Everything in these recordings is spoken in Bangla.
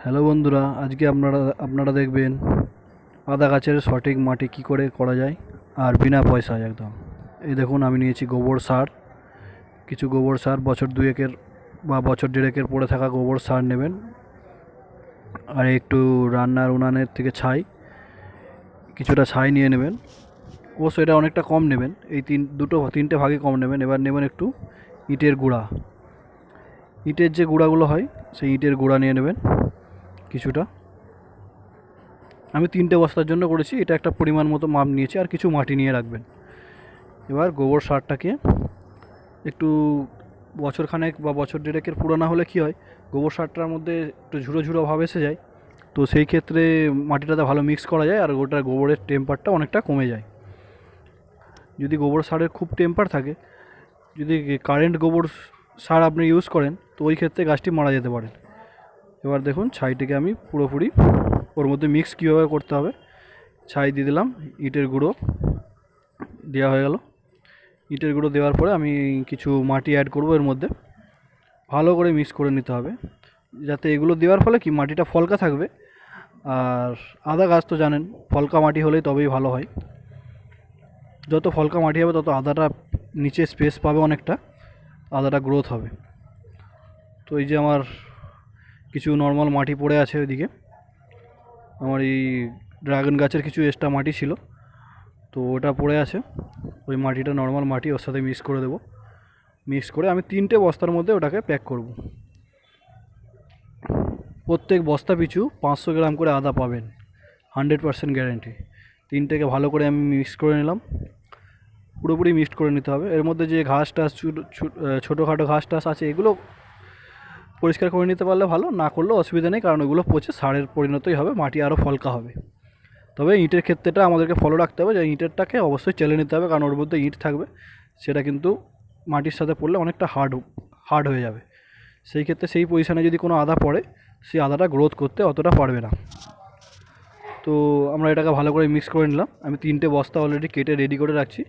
হ্যালো বন্ধুরা, আজকে আপনারা দেখবেন আদা গাছের সঠিক মাটি কি করে করা যায় আর বিনা পয়সায় একদম। এই দেখুন, আমি নিয়েছি গোবর সার। কিছু গোবর সার বছর দুয়েকের বা বছর দেড়েকের পড়ে থাকা গোবর সার নেবেন। আর একটু রান্নার উনানের থেকে কিছুটা ছাই নিয়ে নেবেন। অবশ্য এটা অনেকটা কম নেবেন, এই তিনটে ভাগে কম নেবেন। এবার নেবেন একটু ইটের গুঁড়া। ইটের যে গুঁড়াগুলো হয় সেই ইটের গুঁড়া নিয়ে নেবেন কিছুটা। আমি 3টে বস্তার জন্য করেছি, এটা একটা পরিমাণ মতো মাপ নিয়েছি। আর কিছু মাটি নিয়ে রাখবেন। এবার গোবর সারটাকে একটু বছরখানেক বা বছর দেড়েকের পুরোনো হলে কী হয়, গোবর সারটার মধ্যে একটু ঝুড়ো ঝুড়ো ভাব এসে যায়। তো সেই ক্ষেত্রে মাটিটাতে ভালো মিক্স করা যায় আর ওটার গোবরের টেম্পারটা অনেকটা কমে যায়। যদি গোবর সারের খুব টেম্পার থাকে, যদি কারেন্ট গোবর সার আপনি ইউজ করেন, তো ওই ক্ষেত্রে গাছটি মারা যেতে পারে। এবার দেখুন, ছাইটিকে আমি পুরোপুরি ওর মধ্যে মিক্স কীভাবে করতে হবে, ছাই দিয়ে দিলাম। ইটের গুঁড়ো দেওয়া হয়ে গেল। ইটের গুঁড়ো দেওয়ার পরে আমি কিছু মাটি অ্যাড করব এর মধ্যে। ভালো করে মিক্স করে নিতে হবে, যাতে এগুলো দেওয়ার ফলে কি মাটিটা ফলকা থাকবে। আর আদা গাছ তো জানেন, ফলকা মাটি হলেই তবেই ভালো হয়। যত ফলকা মাটি হবে তত আদাটা নিচে স্পেস পাবে অনেকটা, আদাটা গ্রোথ হবে। তো এই যে আমার কিছু নর্মাল মাটি পড়ে আছে ওইদিকে, আমার এই ড্রাগন গাছের কিছু এক্সট্রা মাটি ছিল, তো ওটা পড়ে আছে। ওই মাটিটা নর্মাল মাটি, ওর সাথে মিক্স করে দেবো। মিক্স করে আমি 3টে বস্তার মধ্যে ওটাকে প্যাক করব। প্রত্যেক বস্তা পিছু 500 গ্রাম করে আদা পাবেন, 100% গ্যারেন্টি। 3টেকে ভালো করে আমি মিক্স করে নিলাম, পুরোপুরি মিক্সড করে নিতে হবে। এর মধ্যে যে ঘাস টাস ছোটোখাটো ঘাস টাস আছে, এগুলো পরিষ্কার করে নিতে পারলে ভালো, না করলেও অসুবিধা নেই, কারণ ওগুলো পচে সারের পরিণতই হবে, মাটি আরও ফলকা হবে। তবে ইটের ক্ষেত্রেটা আমাদেরকে ফলো রাখতে হবে, যে ইটেরটাকে অবশ্যই চেলে নিতে হবে, কারণ ওর মধ্যে ইট থাকবে, সেটা কিন্তু মাটির সাথে পড়লে অনেকটা হার্ড হয়ে যাবে। সেই ক্ষেত্রে সেই পজিশানে যদি কোনো আদা পড়ে, সেই আদাটা গ্রোথ করতে অতটা পারবে না। তো আমরা এটাকে ভালো করে মিক্স করে নিলাম। আমি 3টে বস্তা অলরেডি কেটে রেডি করে রাখছি।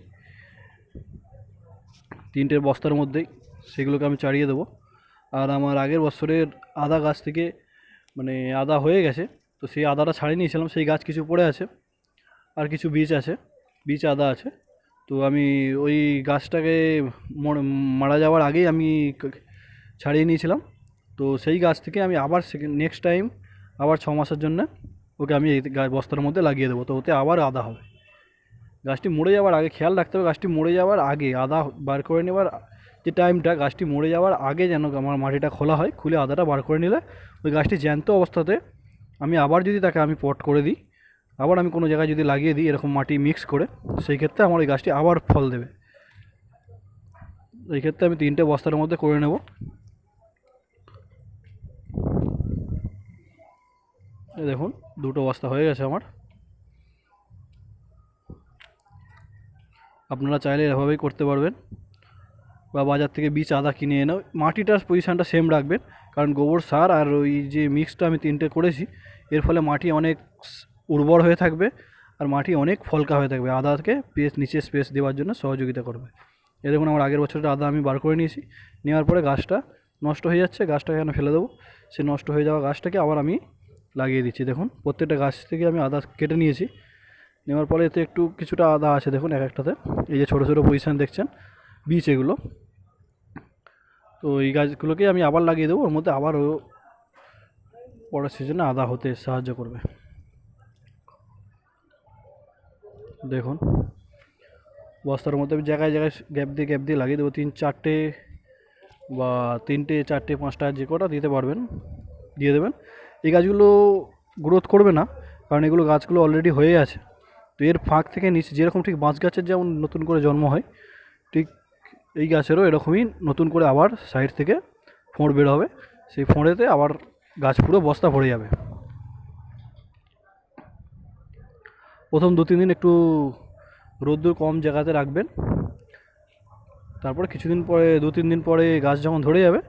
3টে বস্তার মধ্যেই সেগুলোকে আমি চাড়িয়ে দেবো। আর আমার আগের বছরের আদা গাছ থেকে মানে আদা হয়ে গেছে, তো সেই আদাটা ছাড়িয়ে নিয়েছিলাম, সেই গাছ কিছু পড়ে আছে, আর কিছু বীজ আছে, বীজ আদা আছে। তো আমি ওই গাছটাকে মারা যাওয়ার আগেই আমি ছাড়িয়ে নিয়েছিলাম। তো সেই গাছ থেকে আমি আবার নেক্সট টাইম আবার 6 মাসের জন্য ওকে আমি এই বস্তার মধ্যে লাগিয়ে দেবো, তো ওতে আবার আদা হবে। গাছটি মরে যাওয়ার আগে খেয়াল রাখতে হবে, গাছটি মরে যাওয়ার আগে আদা বার করে নেওয়ার যে টাইমটা, গাছটি মরে যাওয়ার আগে যেন আমার মাটিটা খোলা হয়, খুলে আদাটা বার করে নিলে ওই গাছটি জ্যান্ত অবস্থাতে আমি আবার যদি তাকে আমি পট করে দিই, আবার আমি কোনো জায়গায় যদি লাগিয়ে দিই এরকম মাটি মিক্স করে, সেই ক্ষেত্রে আমার ওই গাছটি আবার ফল দেবে। এই ক্ষেত্রে আমি 3টে বস্তার মধ্যে করে নেব। এই দেখুন, 2টো বস্তা হয়ে গেছে আমার। আপনারা চাইলে এভাবেই করতে পারবেন, বা বাজার থেকে বীজ আদা কিনে এনে মাটিটার পজিশানটা সেম রাখবেন। কারণ গোবর সার আর ওই যে মিক্সটা আমি 3টে করেছি, এর ফলে মাটি অনেক উর্বর হয়ে থাকবে, আর মাটি অনেক ফলকা হয়ে থাকবে, আদাকে নিচে স্পেস দেওয়ার জন্য সহযোগিতা করবে। এই দেখুন, আমার আগের বছরের আদা আমি বার করে নিয়েছি। নেওয়ার পরে গাছটা নষ্ট হয়ে যাচ্ছে, গাছটাকে এখানে ফেলে দেবো। সে নষ্ট হয়ে যাওয়া গাছটাকে আবার আমি লাগিয়ে দিচ্ছি। দেখুন, প্রত্যেকটা গাছ থেকে আমি আদা কেটে নিয়েছি। নেওয়ার পরে এতে একটু কিছুটা আদা আছে, দেখুন এক একটাতে, এই যে ছোটো ছোটো পজিশান দেখছেন বীজ এগুলো। তো এই গাছগুলোকে আমি আবার লাগিয়ে দেবো, ওর মধ্যে আবারও পরের সিজনে আদা হতে সাহায্য করবে। দেখুন, বস্তার মধ্যে আমি জায়গায় জায়গায় গ্যাপ দিয়ে লাগিয়ে দেবো, 3-4টে বা 3টে 4টে 5টা যে কটা দিতে পারবেন দিয়ে দেবেন। এই গাছগুলো গ্রোথ করবে না, কারণ এগুলো গাছগুলো অলরেডি হয়ে আছে। তো এর ফাঁক থেকে নিচে যেরকম ঠিক বাঁশ গাছের যেমন নতুন করে জন্ম হয়, ঠিক এই গাছেরও এরকমই নতুন করে আবার সাইড থেকে ফোঁড় বের হবে, সেই ফোঁড়েতে আবার গাছ পুরো বস্তা ভরে যাবে। প্রথম 2-3 দিন একটু রোদ্দুর কম জায়গাতে রাখবেন, তারপরে কিছুদিন পরে 2-3 দিন পরে গাছ যখন ধরে যাবে,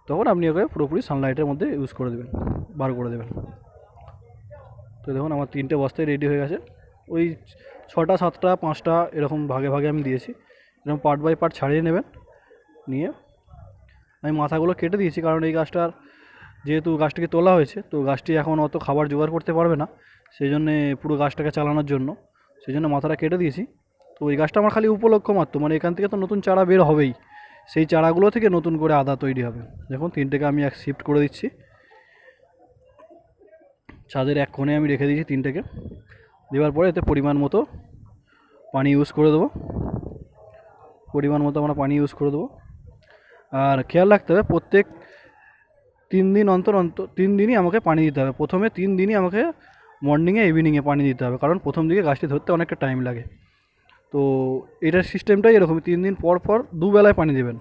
তখন আপনি ওকে পুরোপুরি সানলাইটের মধ্যে ইউজ করে দেবেন, বার করে দেবেন। তো দেখুন, আমার 3টে বস্তায় রেডি হয়ে গেছে। ওই 6টা 7টা 5টা এরকম ভাগে ভাগে আমি দিয়েছি। এরকম পার্ট বাই পার্ট ছাড়িয়ে নেবেন। নিয়ে আমি মাথাগুলো কেটে দিয়েছি, কারণ এই গাছটার যেহেতু গাছটিকে তোলা হয়েছে, তো গাছটি এখন অত খাবার জোগাড় করতে পারবে না, সেই জন্যে পুরো গাছটাকে চালানোর জন্য সেই জন্য মাথাটা কেটে দিয়েছি। তো এই গাছটা আমার খালি উপলক্ষ মাত্র, মানে এখান থেকে তো নতুন চারা বের হবেই, সেই চারাগুলো থেকে নতুন করে আদা তৈরি হবে। দেখুন তিনটেকে আমি এক শিফট করে দিচ্ছি, ছাদের এক কোণে আমি রেখে দিয়েছি তিনটেকে। দেওয়ার পরে এতে পরিমাণ মতো পানি ইউজ করে দেবো, পরিমাণ মতো আমরা পানি ইউজ করে দেবো। আর খেয়াল রাখতে হবে প্রত্যেক 3 দিন অন্তর অন্তর 3 দিনই আমাকে পানি দিতে হবে। প্রথমে 3 দিনই আমাকে মর্নিংয়ে ইভিনিংয়ে পানি দিতে হবে, কারণ প্রথম দিকে গাছটি ধরতে অনেকটা টাইম লাগে। তো এটার সিস্টেমটাই এরকমই, 3 দিন পর পর দুবেলায় পানি দেবেন।